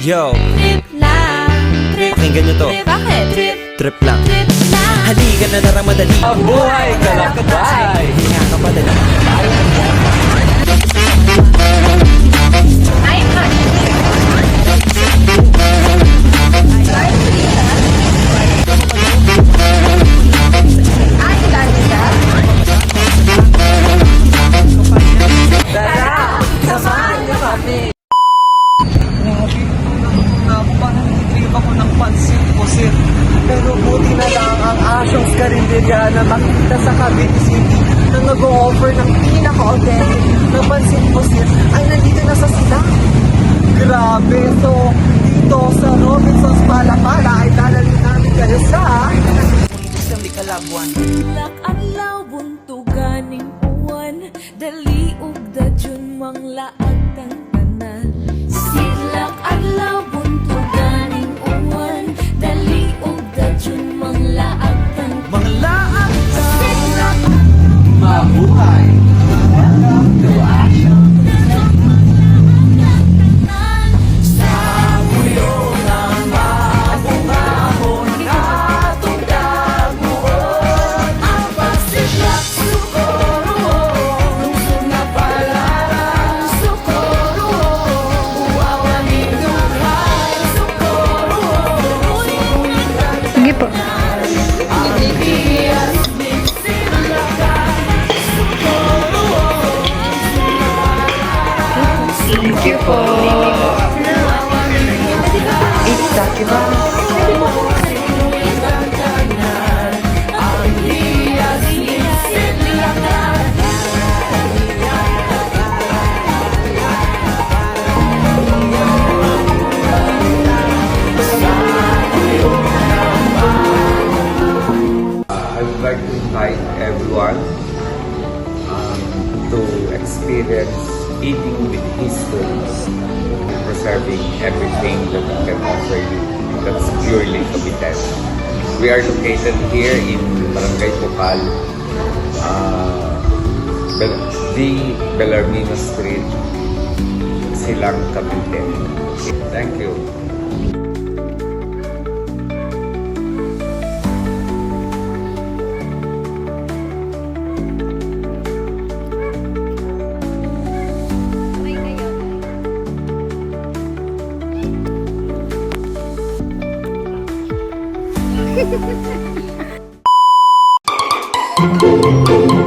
Yo, Trip lang, trip, pakinggan nyo to. trip, bakit? Trip, Trip lang. trip lang. Halika na tara madali. Ang buhay kalakatay. Hinga ka pa dali. Ay, ay. Ay, dali ka. Tara, samahan niyo kami. Grabe, ako parang nag-trip ako ng pansit pusit. Pero buti na lang ang Asyong Carinderia na makita sa Cavite City na nag-o-offer ng pinaka-authentic na pansit pusit ay nandito na sa sila. Grabe, so dito sa Robinson's Palapala ay dadalhin namin kayo sa Isang Kalabuan. Lak adlaw buntuganing uwan dali ug dadyun manglaag tang tanan. Silak adlaw buntuganing uwan dali ug dadyun manglaag tang Manglaag ka. Mabuhay. Welcome to Action. Sige po. Thank you po. I would like to invite everyone to experience eating with his foods, preserving everything that we can offer you that's purely Capitan. We are located here in Barangay Pukal, the Bellarmino Street, Silang, Cavite. Thank you. Thank you.